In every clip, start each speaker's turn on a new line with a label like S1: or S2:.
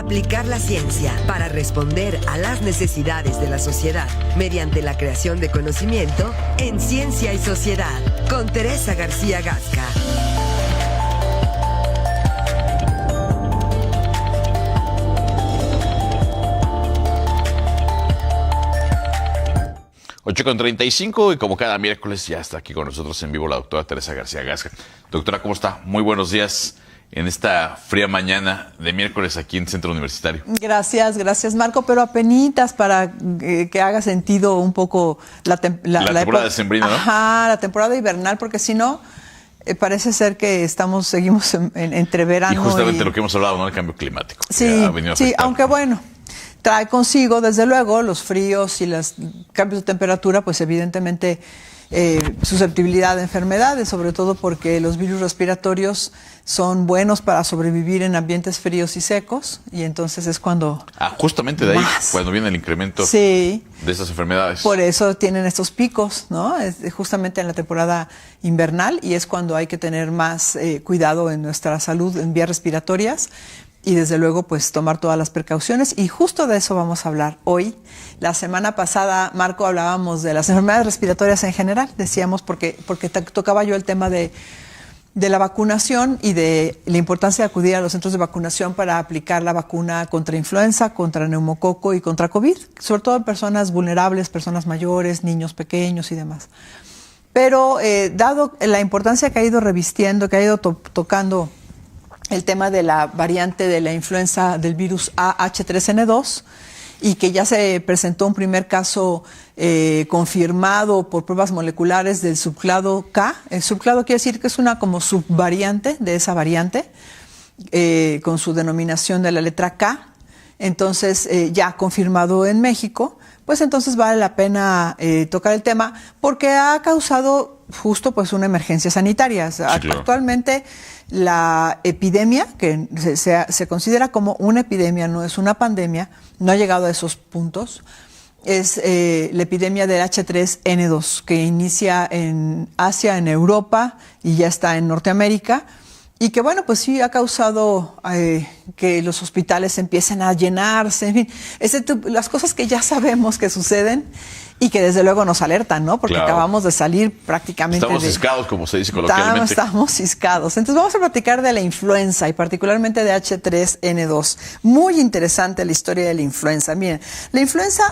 S1: Aplicar la ciencia para responder a las necesidades de la sociedad mediante la creación de conocimiento en Ciencia y Sociedad, con Teresa García Gasca.
S2: Con 35 y como cada miércoles ya está aquí con nosotros en vivo la doctora Teresa García Gasca. Doctora, ¿cómo está? Muy buenos días en esta fría mañana de miércoles aquí en Centro Universitario.
S3: Gracias Marco, pero apenitas para que haga sentido un poco la
S2: temporada decembrina, ¿no?
S3: Ajá, la temporada invernal, porque si no, parece ser que seguimos entre verano
S2: y justamente lo que hemos hablado, ¿no? El cambio climático.
S3: Sí, aunque bueno, trae consigo, desde luego, los fríos y los cambios de temperatura, pues evidentemente susceptibilidad de enfermedades, sobre todo porque los virus respiratorios son buenos para sobrevivir en ambientes fríos y secos, y entonces es cuando...
S2: justamente de ahí, cuando viene el incremento de estas enfermedades.
S3: Por eso tienen estos picos, ¿no? Es justamente en la temporada invernal, y es cuando hay que tener más cuidado en nuestra salud en vías respiratorias. Y desde luego, pues tomar todas las precauciones. Y justo de eso vamos a hablar hoy. La semana pasada, Marco, hablábamos de las enfermedades respiratorias en general. Decíamos, porque tocaba yo el tema de la vacunación y de la importancia de acudir a los centros de vacunación para aplicar la vacuna contra influenza, contra neumococo y contra COVID. Sobre todo en personas vulnerables, personas mayores, niños pequeños y demás. Pero dado la importancia que ha ido revistiendo, que ha ido tocando el tema de la variante de la influenza del virus AH3N2 y que ya se presentó un primer caso confirmado por pruebas moleculares del subclado K. El subclado quiere decir que es una como subvariante de esa variante con su denominación de la letra K. Entonces, ya confirmado en México, pues entonces vale la pena tocar el tema porque ha causado justo pues una emergencia sanitaria.
S2: Sí, claro.
S3: Actualmente la epidemia, que se considera como una epidemia, no es una pandemia, no ha llegado a esos puntos, es la epidemia del H3N2, que inicia en Asia, en Europa y ya está en Norteamérica. Y que bueno, pues sí ha causado que los hospitales empiecen a llenarse, en fin, las cosas que ya sabemos que suceden y que desde luego nos alertan, ¿no? Porque acabamos de salir prácticamente...
S2: Estamos ciscados, como se dice coloquialmente.
S3: Estamos ciscados. Entonces vamos a platicar de la influenza y particularmente de H3N2. Muy interesante la historia de la influenza. Miren, la influenza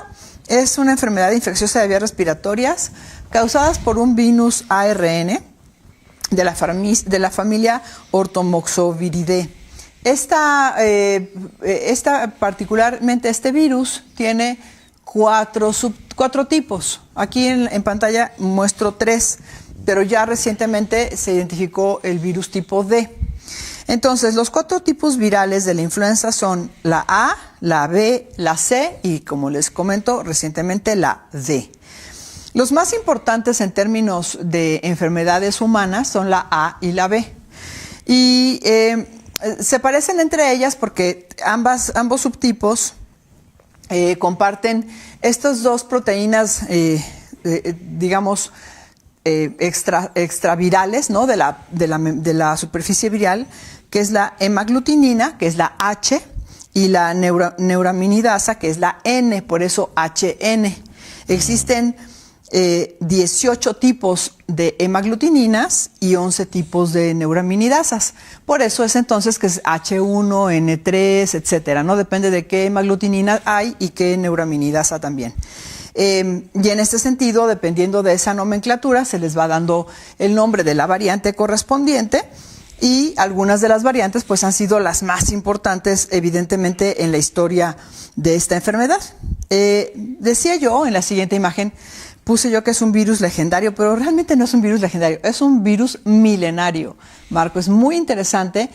S3: es una enfermedad infecciosa de vías respiratorias causadas por un virus ARN de la familia Orthomoxoviridae. Particularmente este virus tiene cuatro tipos. Aquí en pantalla muestro 3, pero ya recientemente se identificó el virus tipo D. Entonces, los 4 tipos virales de la influenza son la A, la B, la C y, como les comento, recientemente la D. Los más importantes en términos de enfermedades humanas son la A y la B. Y se parecen entre ellas porque ambos subtipos comparten estas dos proteínas, digamos, extravirales, ¿no? de la superficie viral, que es la hemaglutinina, que es la H, y la neuraminidasa, que es la N, por eso HN. Existen 18 tipos de hemaglutininas y 11 tipos de neuraminidasas. Por eso es entonces que es H1, N3, etcétera, ¿no? Depende de qué hemaglutinina hay y qué neuraminidasa también. Y en este sentido, dependiendo de esa nomenclatura, se les va dando el nombre de la variante correspondiente, y algunas de las variantes pues han sido las más importantes evidentemente en la historia de esta enfermedad. Decía yo en la siguiente imagen, puse yo que es un virus legendario, pero realmente no es un virus legendario, es un virus milenario. Marco, es muy interesante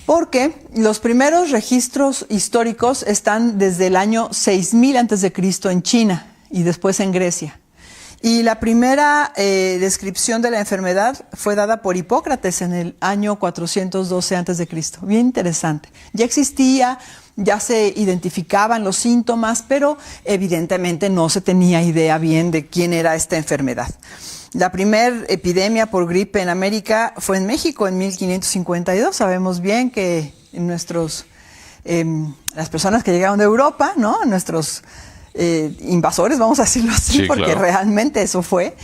S3: porque los primeros registros históricos están desde el año 6000 a.C. en China y después en Grecia. Y la primera descripción de la enfermedad fue dada por Hipócrates en el año 412 a.C. Bien interesante. Ya existía, ya se identificaban los síntomas, pero evidentemente no se tenía idea bien de quién era esta enfermedad. La primera epidemia por gripe en América fue en México en 1552. Sabemos bien que nuestros las personas que llegaron de Europa, ¿no? Nuestros invasores, vamos a decirlo así,
S2: Sí,
S3: porque
S2: claro.
S3: realmente eso fue.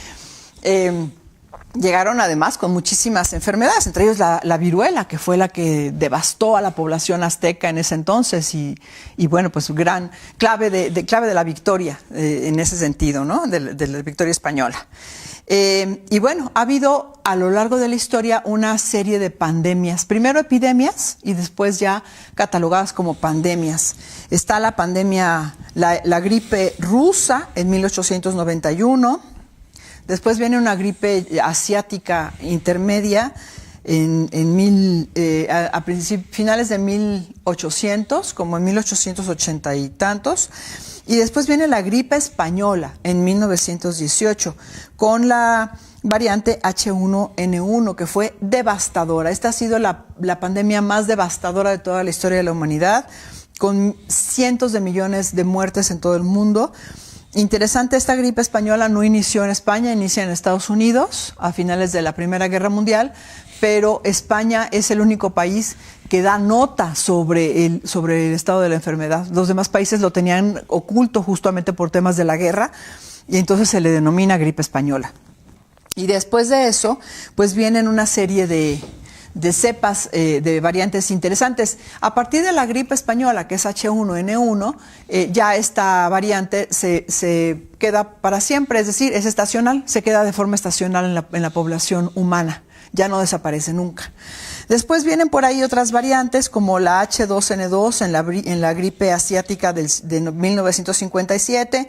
S3: Llegaron además con muchísimas enfermedades, entre ellos la viruela, que fue la que devastó a la población azteca en ese entonces y bueno, pues gran clave de la victoria en ese sentido, ¿no? De la victoria española. Y bueno, ha habido a lo largo de la historia una serie de pandemias, primero epidemias y después ya catalogadas como pandemias. Está la pandemia, la gripe rusa en 1891. Después viene una gripe asiática intermedia a finales de 1800, como en 1880 y tantos. Y después viene la gripe española en 1918, con la variante H1N1, que fue devastadora. Esta ha sido la pandemia más devastadora de toda la historia de la humanidad, con cientos de millones de muertes en todo el mundo. Interesante, esta gripe española no inició en España, inicia en Estados Unidos a finales de la Primera Guerra Mundial, pero España es el único país que da nota sobre el estado de la enfermedad. Los demás países lo tenían oculto justamente por temas de la guerra y entonces se le denomina gripe española. Y después de eso, pues vienen una serie de cepas, de variantes interesantes. A partir de la gripe española, que es H1N1, ya esta variante se queda para siempre, es decir, es estacional, se queda de forma estacional en la población humana, ya no desaparece nunca. Después vienen por ahí otras variantes, como la H2N2 en la gripe asiática de 1957,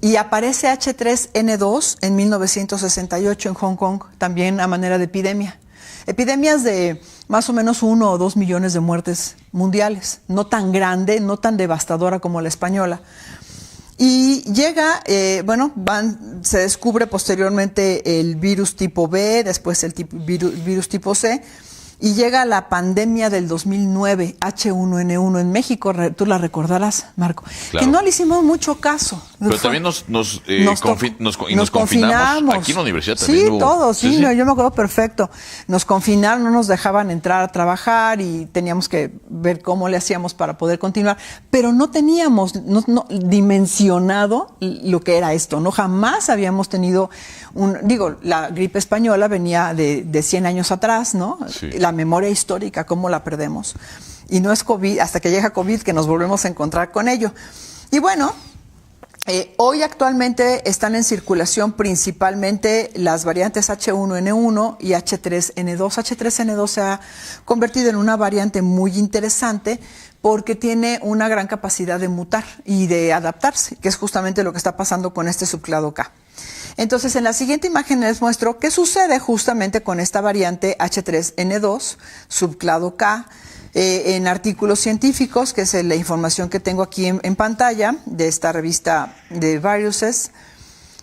S3: y aparece H3N2 en 1968 en Hong Kong, también a manera de epidemia. Epidemias de más o menos 1 o 2 millones de muertes mundiales, no tan grande, no tan devastadora como la española. Y llega, se descubre posteriormente el virus tipo B, después el virus tipo C, y llega la pandemia del 2009, H1N1 en México. Tú la recordarás, Marco.
S2: Claro.
S3: Que no le hicimos mucho caso.
S2: Pero también nos confinamos. Aquí en la universidad también
S3: sí,
S2: hubo.
S3: Todos, sí.
S2: Sí.
S3: No, yo me acuerdo perfecto. Nos confinaron, no nos dejaban entrar a trabajar y teníamos que ver cómo le hacíamos para poder continuar. Pero no teníamos dimensionado lo que era esto, ¿no? Jamás habíamos tenido la gripe española venía de 100 años atrás, ¿no?
S2: Sí.
S3: La memoria histórica, cómo la perdemos. Y no es COVID, hasta que llega COVID que nos volvemos a encontrar con ello. Y bueno, hoy actualmente están en circulación principalmente las variantes H1N1 y H3N2. H3N2 se ha convertido en una variante muy interesante porque tiene una gran capacidad de mutar y de adaptarse, que es justamente lo que está pasando con este subclado K. Entonces, en la siguiente imagen les muestro qué sucede justamente con esta variante H3N2, subclado K, en artículos científicos, que es la información que tengo aquí en pantalla de esta revista de Viruses.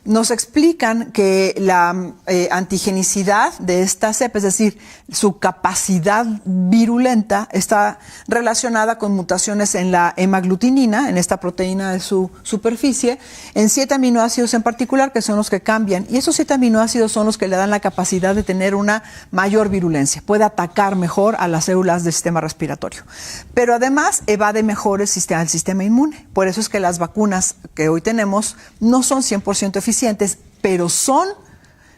S3: Nos explican que la antigenicidad de esta cepa, es decir, su capacidad virulenta, está relacionada con mutaciones en la hemaglutinina, en esta proteína de su superficie, en 7 aminoácidos en particular, que son los que cambian. Y esos 7 aminoácidos son los que le dan la capacidad de tener una mayor virulencia. Puede atacar mejor a las células del sistema respiratorio. Pero además evade mejor el sistema inmune. Por eso es que las vacunas que hoy tenemos no son 100% eficientes, pero son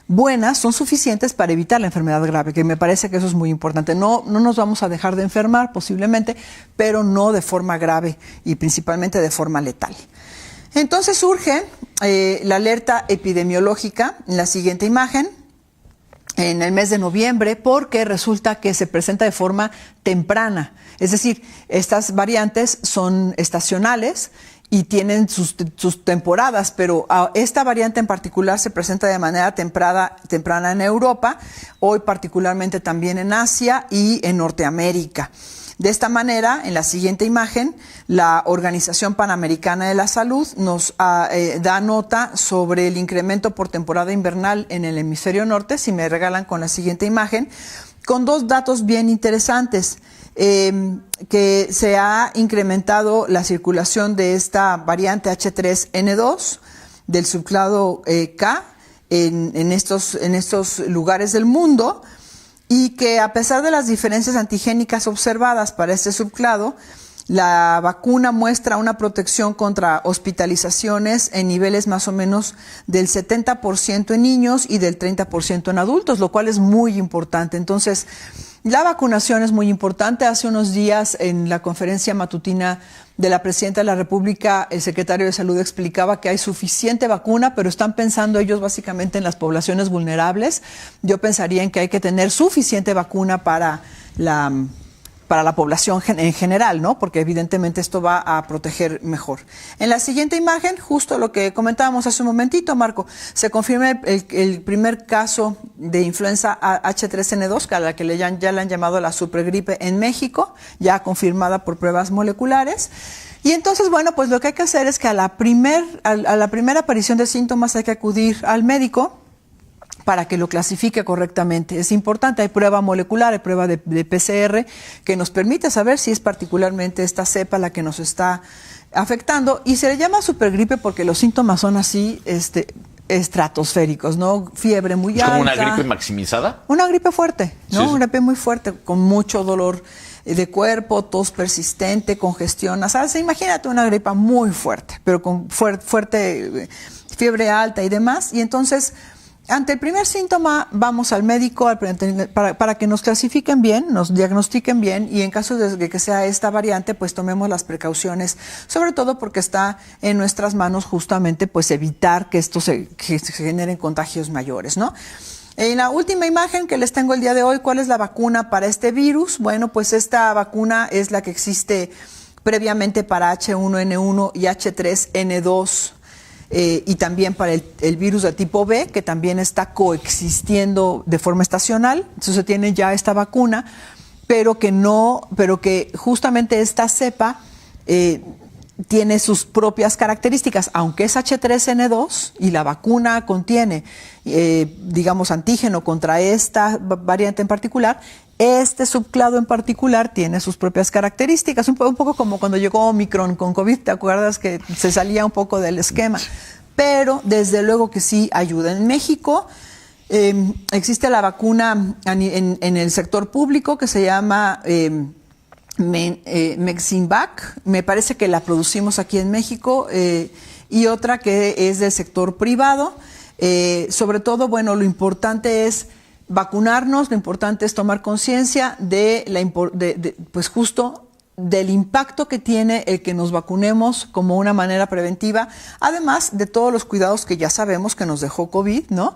S3: buenas, son suficientes para evitar la enfermedad grave, que me parece que eso es muy importante. No nos vamos a dejar de enfermar posiblemente, pero no de forma grave y principalmente de forma letal. Entonces surge la alerta epidemiológica en la siguiente imagen, en el mes de noviembre, porque resulta que se presenta de forma temprana. Es decir, estas variantes son estacionales y tienen sus temporadas, pero esta variante en particular se presenta de manera temprana en Europa, hoy particularmente también en Asia y en Norteamérica. De esta manera, en la siguiente imagen, la Organización Panamericana de la Salud nos da nota sobre el incremento por temporada invernal en el hemisferio norte, si me regalan con la siguiente imagen, con 2 datos bien interesantes. Que se ha incrementado la circulación de esta variante H3N2 del subclado K en estos lugares del mundo, y que a pesar de las diferencias antigénicas observadas para este subclado, La vacuna muestra una protección contra hospitalizaciones en niveles más o menos del 70% en niños y del 30% en adultos, lo cual es muy importante. Entonces, la vacunación es muy importante. Hace unos días en la conferencia matutina de la Presidenta de la República, el secretario de Salud explicaba que hay suficiente vacuna, pero están pensando ellos básicamente en las poblaciones vulnerables. Yo pensaría en que hay que tener suficiente vacuna para la población en general, ¿no? Porque evidentemente esto va a proteger mejor. En la siguiente imagen, justo lo que comentábamos hace un momentito, Marco, se confirma el primer caso de influenza H3N2, que a la que ya le han llamado la supergripe en México, ya confirmada por pruebas moleculares. Y entonces, bueno, pues lo que hay que hacer es que a la primera aparición de síntomas hay que acudir al médico para que lo clasifique correctamente. Es importante, hay prueba molecular, hay prueba de PCR que nos permite saber si es particularmente esta cepa la que nos está afectando, y se le llama supergripe porque los síntomas son así estratosféricos, ¿no? Fiebre muy alta.
S2: ¿Es como una gripe maximizada?
S3: Una gripe fuerte, ¿no?
S2: Sí.
S3: Una gripe muy fuerte, con mucho dolor de cuerpo, tos persistente, congestión nasal. Imagínate una gripe muy fuerte, pero con fuerte fiebre alta y demás, y entonces ante el primer síntoma vamos al médico para que nos clasifiquen bien, nos diagnostiquen bien, y en caso de que sea esta variante, pues tomemos las precauciones, sobre todo porque está en nuestras manos justamente pues evitar que que se generen contagios mayores, ¿no? En la última imagen que les tengo el día de hoy, ¿cuál es la vacuna para este virus? Bueno, pues esta vacuna es la que existe previamente para H1N1 y H3N2. Y también para el virus de tipo B, que también está coexistiendo de forma estacional. Entonces se tiene ya esta vacuna, pero que justamente esta cepa tiene sus propias características, aunque es H3N2 y la vacuna contiene, digamos, antígeno contra esta variante en particular. Este subclado en particular tiene sus propias características, un poco como cuando llegó Omicron con COVID, ¿te acuerdas que se salía un poco del esquema? Pero desde luego que sí ayuda. En México existe la vacuna en el sector público que se llama Mexinvac, me parece que la producimos aquí en México, y otra que es del sector privado. Sobre todo, bueno, lo importante es vacunarnos, lo importante es tomar conciencia pues justo del impacto que tiene el que nos vacunemos como una manera preventiva, además de todos los cuidados que ya sabemos que nos dejó COVID, ¿no?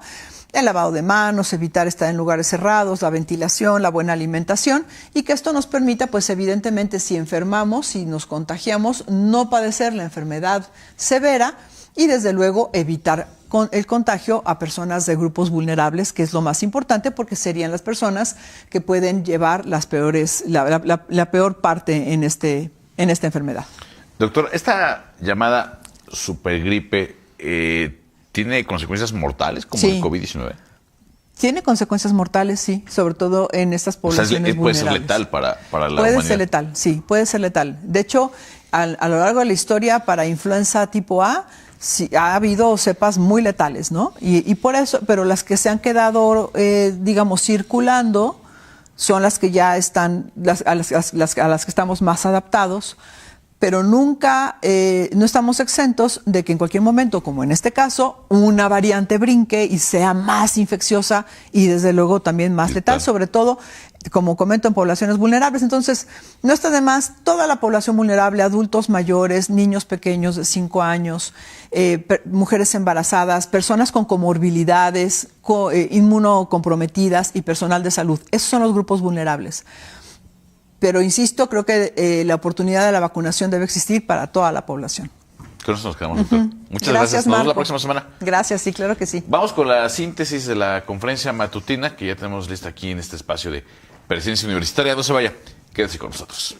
S3: El lavado de manos, evitar estar en lugares cerrados, la ventilación, la buena alimentación, y que esto nos permita, pues evidentemente, si enfermamos, si nos contagiamos, no padecer la enfermedad severa y desde luego evitar el contagio a personas de grupos vulnerables, que es lo más importante, porque serían las personas que pueden llevar la peor parte en esta enfermedad.
S2: Doctor, esta llamada supergripe ¿tiene consecuencias mortales como el COVID-19?
S3: Tiene consecuencias mortales, sí, sobre todo en estas poblaciones vulnerables.
S2: ¿Puede ser letal para la humanidad?
S3: Puede ser letal, sí, puede ser letal. De hecho, a lo largo de la historia, para influenza tipo A, sí, ha habido cepas muy letales, ¿no? Y por eso, pero las que se han quedado, digamos, circulando, son las que ya están, a las que estamos más adaptados, pero nunca, no estamos exentos de que en cualquier momento, como en este caso, una variante brinque y sea más infecciosa y desde luego también más letal, sobre todo, como comento, en poblaciones vulnerables. Entonces, no está de más toda la población vulnerable, adultos mayores, niños pequeños de 5 años, mujeres embarazadas, personas con comorbilidades, inmunocomprometidas y personal de salud. Esos son los grupos vulnerables. Pero insisto, creo que la oportunidad de la vacunación debe existir para toda la población.
S2: Con eso nos quedamos, doctor. Muchas gracias. Nos vemos la próxima semana.
S3: Gracias, sí, claro que sí.
S2: Vamos con la síntesis de la conferencia matutina que ya tenemos lista aquí en este espacio de Presencia Universitaria. No se vaya, quédese con nosotros.